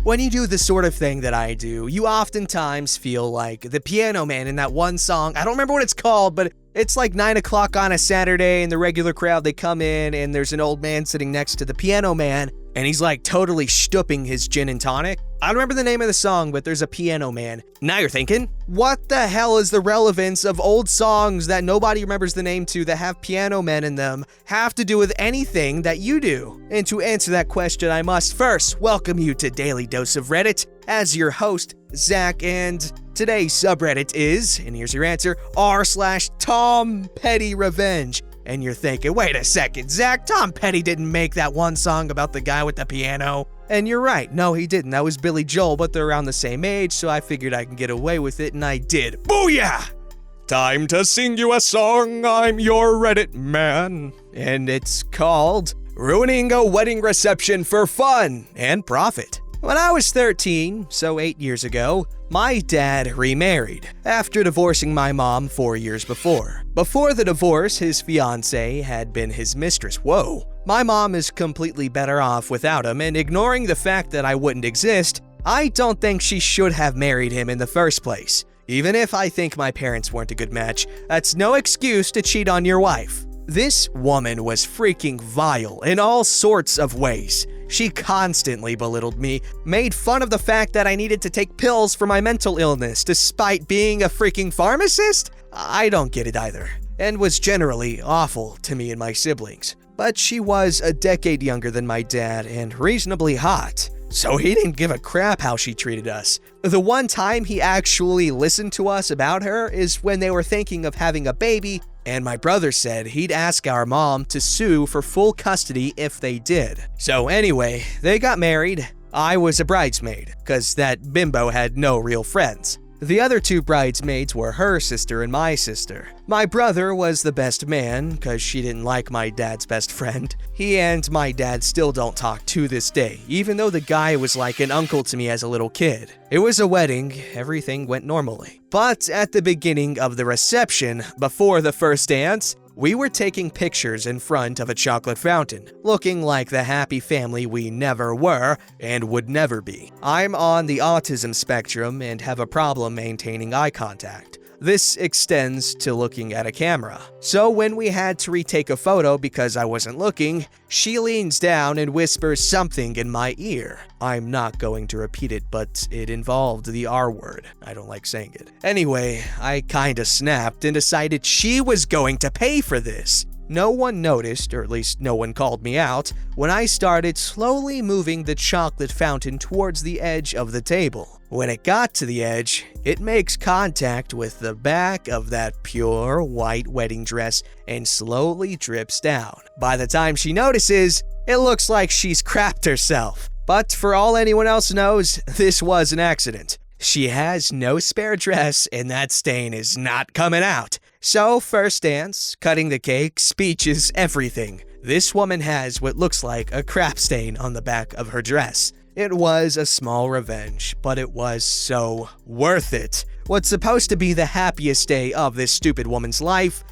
When you do the sort of thing that I do, you oftentimes feel like the piano man in that one song. I don't remember what it's called, but it's like 9 o'clock on a Saturday and the regular crowd, they come in and there's an old man sitting next to the piano man and he's like totally stooping his gin and tonic. I don't remember the name of the song, but there's a piano man. Now you're thinking, what the hell is the relevance of old songs that nobody remembers the name to that have piano men in them have to do with anything that you do? And to answer that question, I must first welcome you to Daily Dose of Reddit as your host, Zach, and today's subreddit is, and here's your answer, r/Tom PettyRevenge. And you're thinking, wait a second, Zach, Tom Petty didn't make that one song about the guy with the piano. And you're right, no he didn't, that was Billy Joel, but they're around the same age, so I figured I can get away with it, and I did. Booyah! Time to sing you a song, I'm your Reddit man. And it's called Ruining a Wedding Reception for Fun and Profit. When I was 13, so 8 years ago, my dad remarried after divorcing my mom 4 years before. Before the divorce, his fiancée had been his mistress. Whoa. My mom is completely better off without him, and ignoring the fact that I wouldn't exist, I don't think she should have married him in the first place. Even if I think my parents weren't a good match, that's no excuse to cheat on your wife. This woman was freaking vile in all sorts of ways. She constantly belittled me, made fun of the fact that I needed to take pills for my mental illness despite being a freaking pharmacist? I don't get it either, and was generally awful to me and my siblings. But she was a decade younger than my dad and reasonably hot, so he didn't give a crap how she treated us. The one time he actually listened to us about her is when they were thinking of having a baby, and my brother said he'd ask our mom to sue for full custody if they did. So anyway, they got married. I was a bridesmaid, cause that bimbo had no real friends. The other two bridesmaids were her sister and my sister. My brother was the best man, cause she didn't like my dad's best friend. He and my dad still don't talk to this day, even though the guy was like an uncle to me as a little kid. It was a wedding, everything went normally. But at the beginning of the reception, before the first dance, we were taking pictures in front of a chocolate fountain, looking like the happy family we never were and would never be. I'm on the autism spectrum and have a problem maintaining eye contact. This extends to looking at a camera. So when we had to retake a photo because I wasn't looking, she leans down and whispers something in my ear. I'm not going to repeat it, but it involved the R word. I don't like saying it. Anyway, I kinda snapped and decided she was going to pay for this. No one noticed, or at least no one called me out, when I started slowly moving the chocolate fountain towards the edge of the table. When it got to the edge, it makes contact with the back of that pure white wedding dress and slowly drips down. By the time she notices, it looks like she's crapped herself. But for all anyone else knows, this was an accident. She has no spare dress and that stain is not coming out. So first dance, cutting the cake, speeches, everything. This woman has what looks like a crap stain on the back of her dress. It was a small revenge, but it was so worth it. What's supposed to be the happiest day of this stupid woman's life,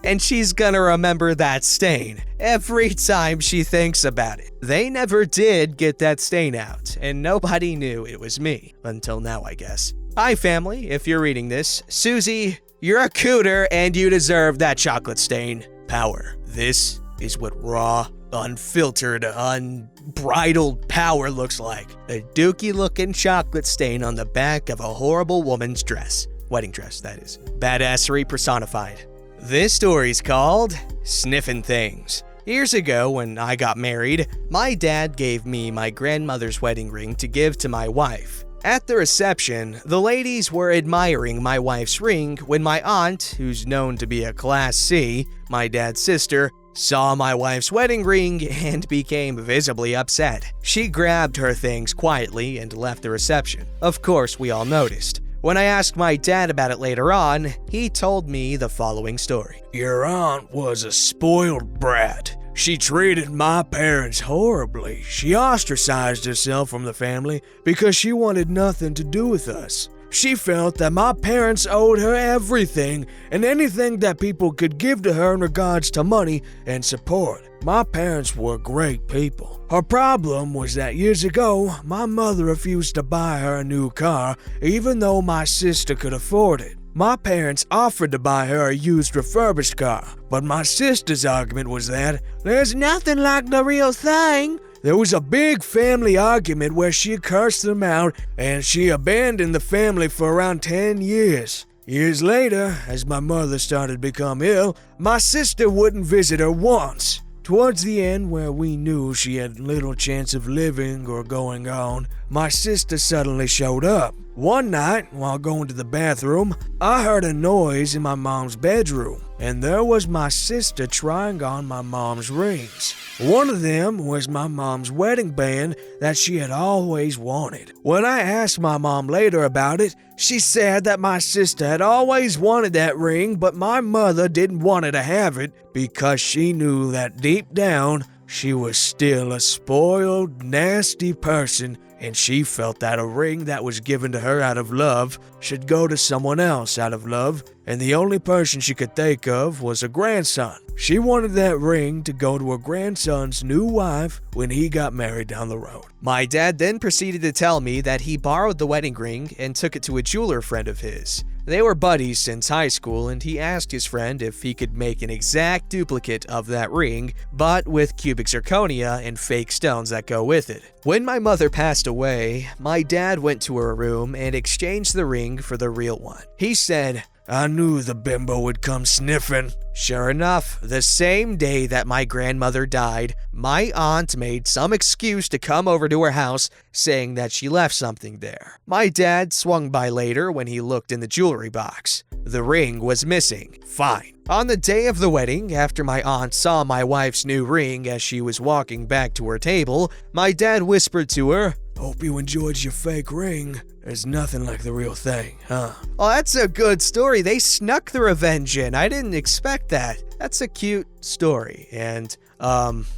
and she's gonna remember that stain every time she thinks about it. They never did get that stain out, and nobody knew it was me. Until now, I guess. Hi family, if you're reading this, Susie, you're a cooter and you deserve that chocolate stain. Power. This is what raw, unfiltered, unbridled power looks like. A dookie-looking chocolate stain on the back of a horrible woman's dress. Wedding dress, that is. Badassery personified. This story's called Sniffin' Things. Years ago, when I got married, my dad gave me my grandmother's wedding ring to give to my wife. At the reception, the ladies were admiring my wife's ring when my aunt, who's known to be a Class C, my dad's sister, saw my wife's wedding ring and became visibly upset. She grabbed her things quietly and left the reception. Of course, we all noticed. When I asked my dad about it later on, he told me the following story. Your aunt was a spoiled brat. She treated my parents horribly. She ostracized herself from the family because she wanted nothing to do with us. She felt that my parents owed her everything and anything that people could give to her in regards to money and support. My parents were great people. Her problem was that years ago, my mother refused to buy her a new car, even though my sister could afford it. My parents offered to buy her a used refurbished car, but my sister's argument was that there's nothing like the real thing. There was a big family argument where she cursed them out, and she abandoned the family for around 10 years. Years later, as my mother started to become ill, my sister wouldn't visit her once. Towards the end, where we knew she had little chance of living or going on, my sister suddenly showed up. One night, while going to the bathroom, I heard a noise in my mom's bedroom, and there was my sister trying on my mom's rings. One of them was my mom's wedding band that she had always wanted. When I asked my mom later about it, she said that my sister had always wanted that ring, but my mother didn't want her to have it because she knew that deep down, she was still a spoiled, nasty person, and she felt that a ring that was given to her out of love should go to someone else out of love, and the only person she could think of was a grandson. She wanted that ring to go to her grandson's new wife when he got married down the road. My dad then proceeded to tell me that he borrowed the wedding ring and took it to a jeweler friend of his. They were buddies since high school, and he asked his friend if he could make an exact duplicate of that ring, but with cubic zirconia and fake stones that go with it. When my mother passed away, my dad went to her room and exchanged the ring for the real one. He said, I knew the bimbo would come sniffing. Sure enough, the same day that my grandmother died, my aunt made some excuse to come over to her house, saying that she left something there. My dad swung by later when he looked in the jewelry box. The ring was missing. Fine. On the day of the wedding, after my aunt saw my wife's new ring as she was walking back to her table, my dad whispered to her, Hope you enjoyed your fake ring. There's nothing like the real thing, huh? Oh, that's a good story. They snuck the revenge in. I didn't expect that. That's a cute story. And,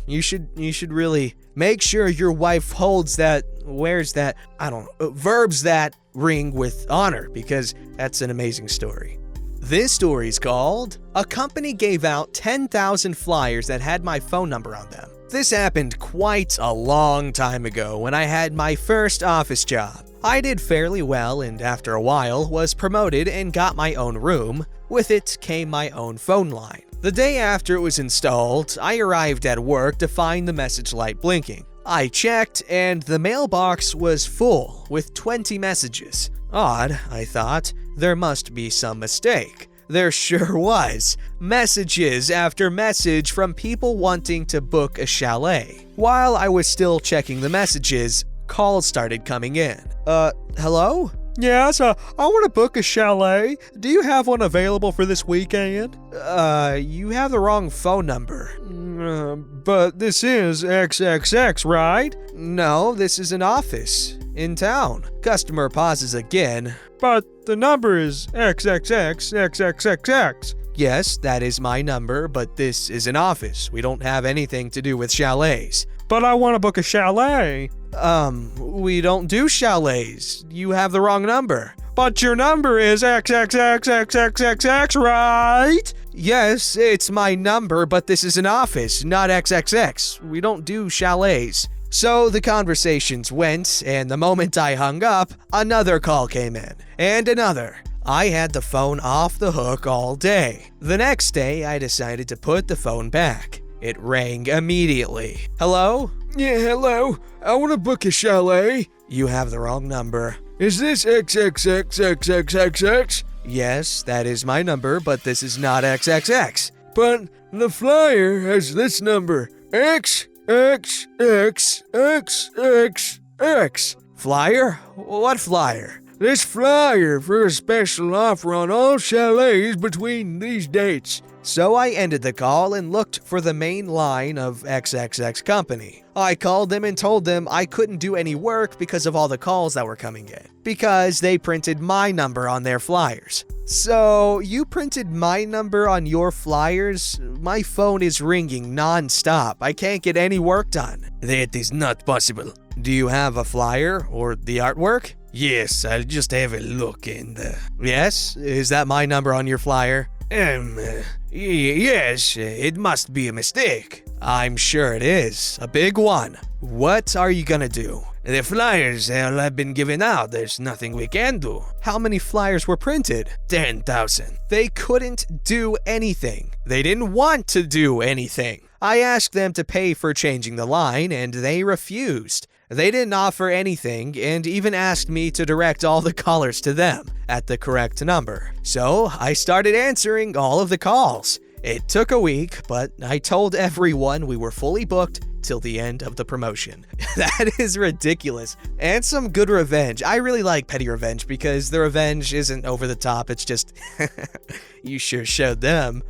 you should really make sure your wife wears that, verbs that ring with honor, because that's an amazing story. This story's called, A Company Gave Out 10,000 Flyers That Had My Phone Number on Them. This happened quite a long time ago when I had my first office job. I did fairly well and after a while was promoted and got my own room. With it came my own phone line. The day after it was installed, I arrived at work to find the message light blinking. I checked and the mailbox was full with 20 messages. Odd, I thought. There must be some mistake. There sure was. Messages after message from people wanting to book a chalet. While I was still checking the messages, calls started coming in. Hello? Yes, I want to book a chalet. Do you have one available for this weekend? You have the wrong phone number. But this is XXX, right? No, this is an office in town. Customer pauses again. But the number is XXX. Yes, that is my number, but this is an office. We don't have anything to do with chalets. But I want to book a chalet. We don't do chalets. You have the wrong number. But your number is XXXXXXX, right? Yes, it's my number, but this is an office, not XXX. We don't do chalets. So the conversations went, and the moment I hung up, another call came in, and another. I had the phone off the hook all day. The next day, I decided to put the phone back. It rang immediately. Hello? Yeah, hello. I want to book a chalet. You have the wrong number. Is this XXXXXXX? Yes, that is my number, but this is not XXX. But the flyer has this number. XXXXXX. Flyer? What flyer? This flyer for a special offer on all chalets between these dates. So I ended the call and looked for the main line of XXX Company. I called them and told them I couldn't do any work because of all the calls that were coming in, because they printed my number on their flyers. So, you printed my number on your flyers? My phone is ringing non-stop. I can't get any work done. That is not possible. Do you have a flyer or the artwork? Yes, I'll just have a look and... Yes? Is that my number on your flyer? Yes, it must be a mistake. I'm sure it is. A big one. What are you gonna do? The flyers have been given out. There's nothing we can do. How many flyers were printed? 10,000. They couldn't do anything. They didn't want to do anything. I asked them to pay for changing the line, and they refused. They didn't offer anything and even asked me to direct all the callers to them at the correct number. So I started answering all of the calls. It took a week, but I told everyone we were fully booked till the end of the promotion. That is ridiculous. And some good revenge. I really like PettyRevenge because the revenge isn't over the top. It's just, you sure showed them.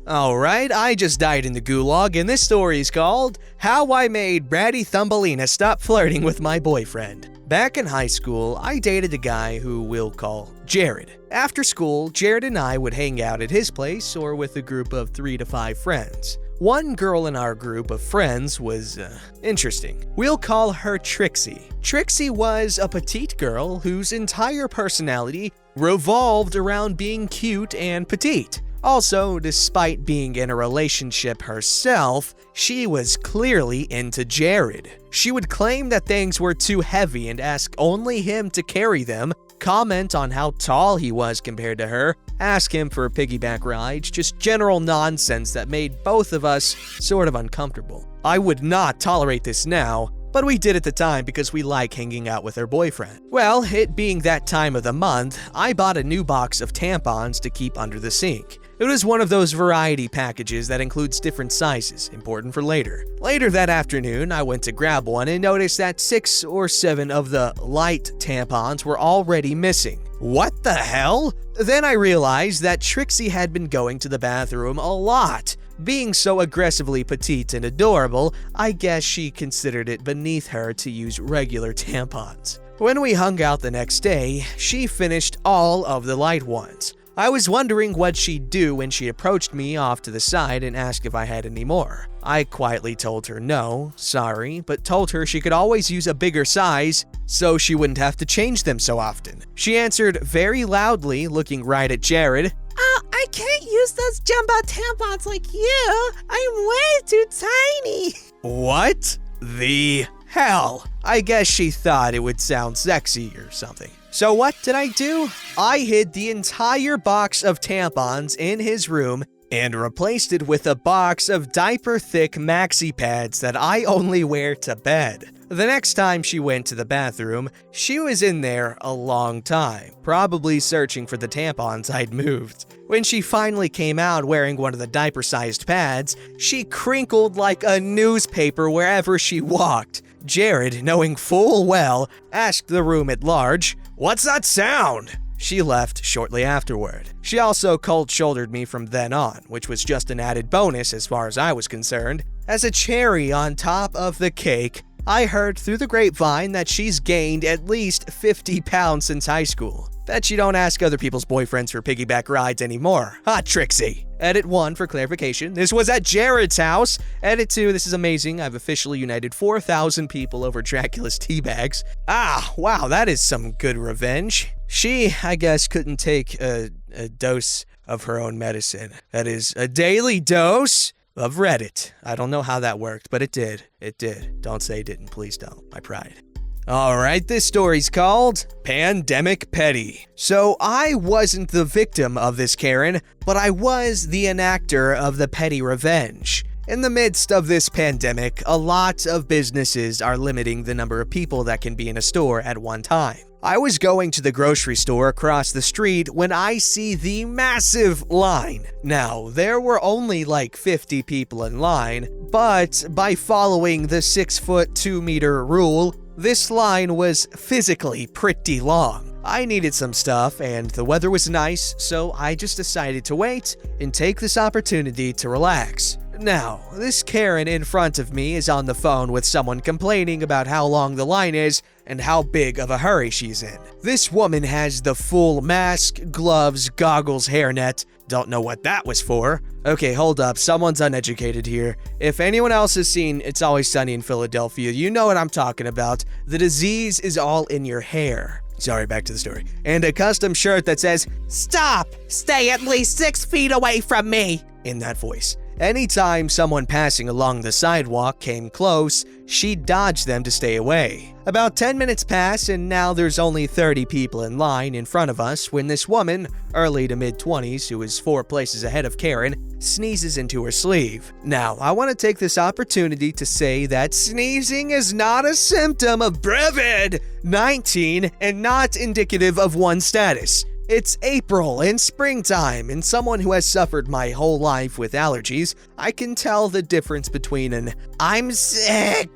Alright, I just died in the gulag, and this story is called How I Made Bratty Thumbelina Stop Flirting with My Boyfriend. Back in high school, I dated a guy who we'll call Jared. After school, Jared and I would hang out at his place or with a group of 3 to 5 friends. One girl in our group of friends was, interesting. We'll call her Trixie. Trixie was a petite girl whose entire personality revolved around being cute and petite. Also, despite being in a relationship herself, she was clearly into Jared. She would claim that things were too heavy and ask only him to carry them, comment on how tall he was compared to her, ask him for piggyback rides, just general nonsense that made both of us sort of uncomfortable. I would not tolerate this now, but we did at the time because we like hanging out with her boyfriend. Well, it being that time of the month, I bought a new box of tampons to keep under the sink. It was one of those variety packages that includes different sizes, important for later. Later that afternoon, I went to grab one and noticed that 6 or 7 of the light tampons were already missing. What the hell? Then I realized that Trixie had been going to the bathroom a lot. Being so aggressively petite and adorable, I guess she considered it beneath her to use regular tampons. When we hung out the next day, she finished all of the light ones. I was wondering what she'd do when she approached me off to the side and asked if I had any more. I quietly told her no, sorry, but told her she could always use a bigger size so she wouldn't have to change them so often. She answered very loudly, looking right at Jared, "Oh, I can't use those jumbo tampons like you. I'm way too tiny." What the hell? I guess she thought it would sound sexy or something. So what did I do? I hid the entire box of tampons in his room and replaced it with a box of diaper-thick maxi pads that I only wear to bed. The next time she went to the bathroom, she was in there a long time, probably searching for the tampons I'd moved. When she finally came out wearing one of the diaper-sized pads, she crinkled like a newspaper wherever she walked. Jared, knowing full well, asked the room at large, "What's that sound?" She left shortly afterward. She also cold-shouldered me from then on, which was just an added bonus as far as I was concerned. As a cherry on top of the cake, I heard through the grapevine that she's gained at least 50 pounds since high school. Bet you don't ask other people's boyfriends for piggyback rides anymore, huh, Trixie? Edit 1 for clarification. This was at Jared's house. Edit 2, this is amazing. I've officially united 4,000 people over Dracula's teabags. Ah, wow, that is some good revenge. She, I guess, couldn't take a dose of her own medicine. That is, a daily dose of Reddit. I don't know how that worked, but it did. It did. Don't say it didn't. Please don't. My pride. Alright, this story's called Pandemic Petty. So I wasn't the victim of this Karen, but I was the enactor of the petty revenge. In the midst of this pandemic, a lot of businesses are limiting the number of people that can be in a store at one time. I was going to the grocery store across the street when I see the massive line. Now, there were only like 50 people in line, but by following the 6'2" rule, this line was physically pretty long. I needed some stuff and the weather was nice, so I just decided to wait and take this opportunity to relax. Now, this Karen in front of me is on the phone with someone complaining about how long the line is and how big of a hurry she's in. This woman has the full mask, gloves, goggles, hairnet. Don't know what that was for. Okay, hold up, someone's uneducated here. If anyone else has seen It's Always Sunny in Philadelphia, you know what I'm talking about. The disease is all in your hair. Sorry, back to the story. And a custom shirt that says, "Stop! Stay at least 6 feet away from me!" in that voice. Anytime someone passing along the sidewalk came close, she'd dodge them to stay away. About 10 minutes pass and now there's only 30 people in line in front of us when this woman, early to mid-20s, who is 4 places ahead of Karen, sneezes into her sleeve. Now, I want to take this opportunity to say that sneezing is not a symptom of COVID-19 and not indicative of one's status. It's April and springtime, and someone who has suffered my whole life with allergies, I can tell the difference between an "I'm sick"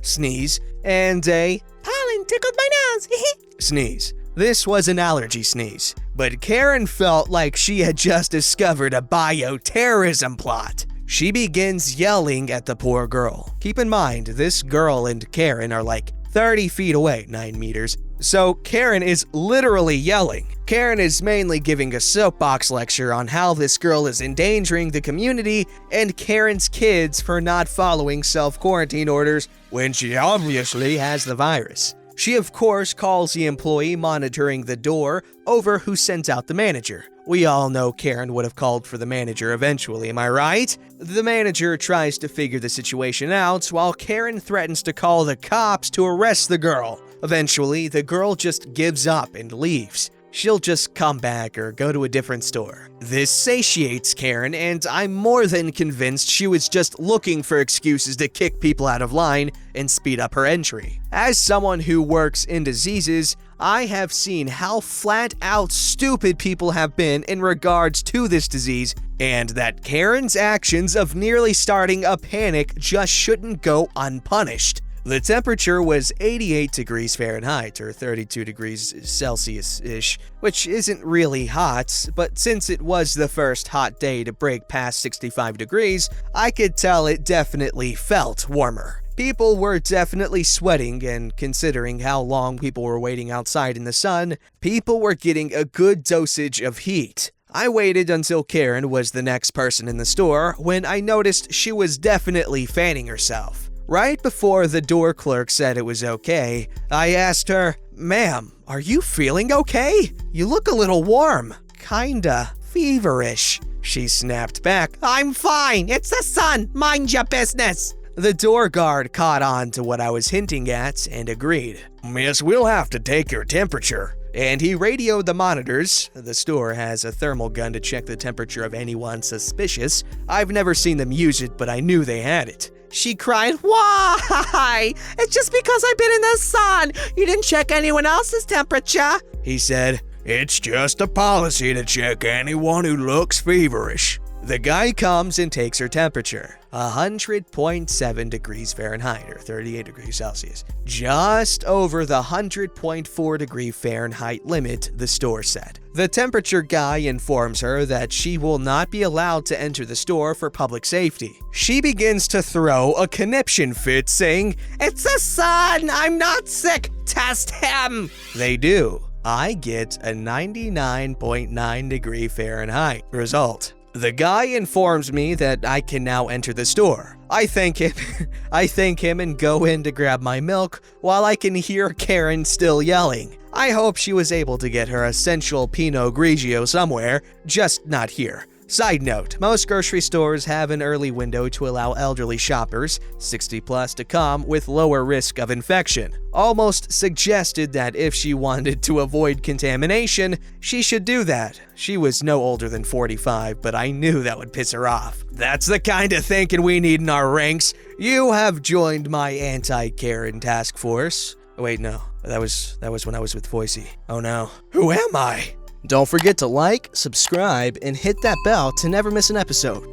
sneeze and a "Pollen tickled my nose." sneeze. This was an allergy sneeze, but Karen felt like she had just discovered a bioterrorism plot. She begins yelling at the poor girl. Keep in mind, this girl and Karen are like 30 feet away, 9 meters. So Karen is literally yelling. Karen is mainly giving a soapbox lecture on how this girl is endangering the community and Karen's kids for not following self-quarantine orders when she obviously has the virus. She of course calls the employee monitoring the door over who sent out the manager. We all know Karen would have called for the manager eventually, am I right? The manager tries to figure the situation out while Karen threatens to call the cops to arrest the girl. Eventually, the girl just gives up and leaves. She'll just come back or go to a different store. This satiates Karen, and I'm more than convinced she was just looking for excuses to kick people out of line and speed up her entry. As someone who works in diseases, I have seen how flat out stupid people have been in regards to this disease, and that Karen's actions of nearly starting a panic just shouldn't go unpunished. The temperature was 88 degrees Fahrenheit, or 32 degrees Celsius-ish, which isn't really hot, but since it was the first hot day to break past 65 degrees, I could tell it definitely felt warmer. People were definitely sweating, and considering how long people were waiting outside in the sun, people were getting a good dosage of heat. I waited until Karen was the next person in the store when I noticed she was definitely fanning herself. Right before the door clerk said it was okay, I asked her, "Ma'am, are you feeling okay? You look a little warm, kinda feverish." She snapped back, "I'm fine. It's the sun. Mind your business." The door guard caught on to what I was hinting at and agreed. "Miss, we'll have to take your temperature." And he radioed the monitors. The store has a thermal gun to check the temperature of anyone suspicious. I've never seen them use it, but I knew they had it. She cried, "Why? It's just because I've been in the sun. You didn't check anyone else's temperature." He said, "It's just a policy to check anyone who looks feverish." The guy comes and takes her temperature, 100.7 degrees Fahrenheit, or 38 degrees Celsius. Just over the 100.4 degree Fahrenheit limit, the store said. The temperature guy informs her that she will not be allowed to enter the store for public safety. She begins to throw a conniption fit, saying, "It's the sun. I'm not sick. Test him." They do. I get a 99.9 degree Fahrenheit result. The guy informs me that I can now enter the store. I thank him and go in to grab my milk while I can hear Karen still yelling. I hope she was able to get her essential Pinot Grigio somewhere, just not here. Side note, most grocery stores have an early window to allow elderly shoppers, 60 plus, to come with lower risk of infection. Almost suggested that if she wanted to avoid contamination, she should do that. She was no older than 45, but I knew that would piss her off. That's the kind of thinking we need in our ranks. You have joined my anti-Karen task force. Oh, wait, no, that was when I was with Voicey. Oh no, who am I? Don't forget to like, subscribe, and hit that bell to never miss an episode.